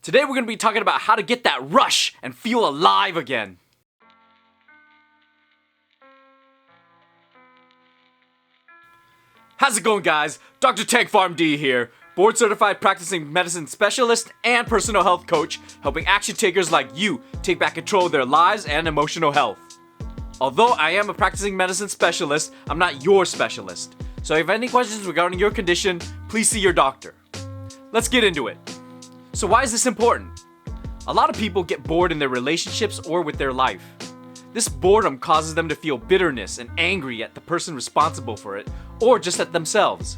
Today we're going to be talking about how to get that rush and feel alive again. How's it going, guys? Dr. Tank Farm D here, board certified practicing medicine specialist and personal health coach, helping action takers like you take back control of their lives and emotional health. Although I am a practicing medicine specialist, I'm not your specialist. So if you have any questions regarding your condition, please see your doctor. Let's get into it. So why is this important? A lot of people get bored in their relationships or with their life. This boredom causes them to feel bitterness and angry at the person responsible for it, or just at themselves.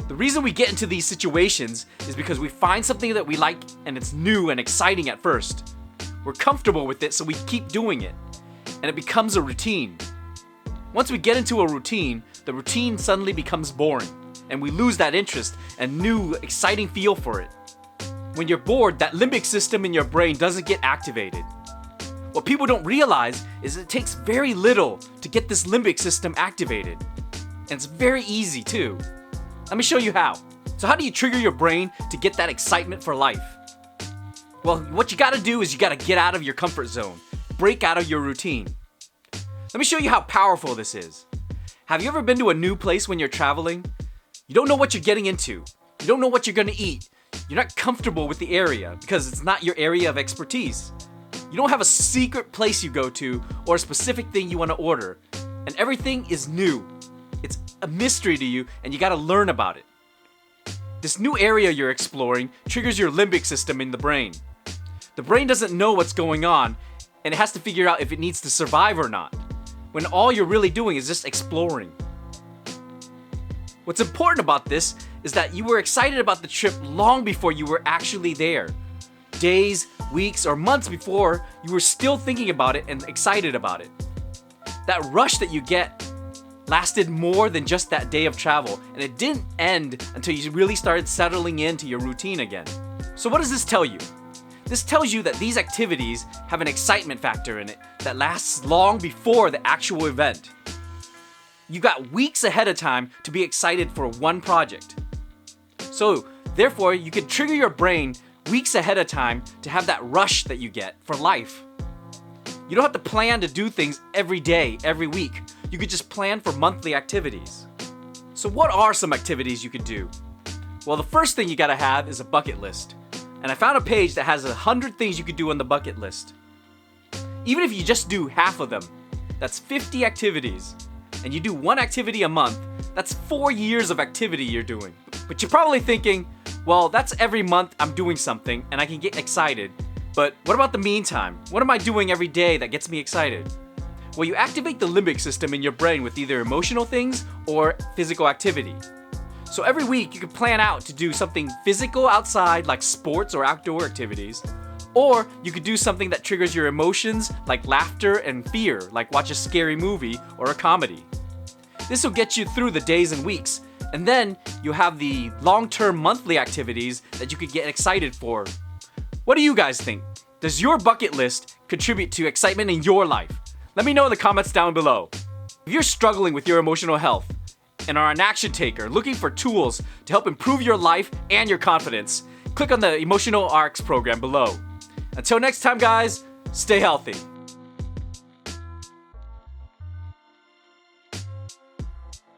The reason we get into these situations is because we find something that we like and it's new and exciting at first. We're comfortable with it, so we keep doing it, and it becomes a routine. Once we get into a routine, the routine suddenly becomes boring, and we lose that interest and new, exciting feel for it. When you're bored, that limbic system in your brain doesn't get activated. What people don't realize is it takes very little to get this limbic system activated. And it's very easy too. Let me show you how. So how do you trigger your brain to get that excitement for life? Well, what you gotta do is you gotta get out of your comfort zone. Break out of your routine. Let me show you how powerful this is. Have you ever been to a new place when you're traveling? You don't know what you're getting into. You don't know what you're gonna eat. You're not comfortable with the area because it's not your area of expertise. You don't have a secret place you go to or a specific thing you want to order. And everything is new. It's a mystery to you and you got to learn about it. This new area you're exploring triggers your limbic system in the brain. The brain doesn't know what's going on and it has to figure out if it needs to survive or not, when all you're really doing is just exploring. What's important about this is that you were excited about the trip long before you were actually there. Days, weeks, or months before, you were still thinking about it and excited about it. That rush that you get lasted more than just that day of travel, and it didn't end until you really started settling into your routine again. So what does this tell you? This tells you that these activities have an excitement factor in it that lasts long before the actual event. You got weeks ahead of time to be excited for one project. So, therefore, you can trigger your brain weeks ahead of time to have that rush that you get for life. You don't have to plan to do things every day, every week. You could just plan for monthly activities. So what are some activities you could do? Well, the first thing you gotta have is a bucket list. And I found a page that has 100 things you could do on the bucket list. Even if you just do half of them, that's 50 activities. And you do one activity a month, that's 4 years of activity you're doing. But you're probably thinking, well, that's every month I'm doing something and I can get excited. But what about the meantime? What am I doing every day that gets me excited? Well, you activate the limbic system in your brain with either emotional things or physical activity. So every week you can plan out to do something physical outside like sports or outdoor activities. Or you could do something that triggers your emotions like laughter and fear, like watch a scary movie or a comedy. This will get you through the days and weeks. And then you have the long-term monthly activities that you could get excited for. What do you guys think? Does your bucket list contribute to excitement in your life? Let me know in the comments down below. If you're struggling with your emotional health and are an action taker looking for tools to help improve your life and your confidence, click on the Emotional Arcs program below. Until next time, guys, stay healthy.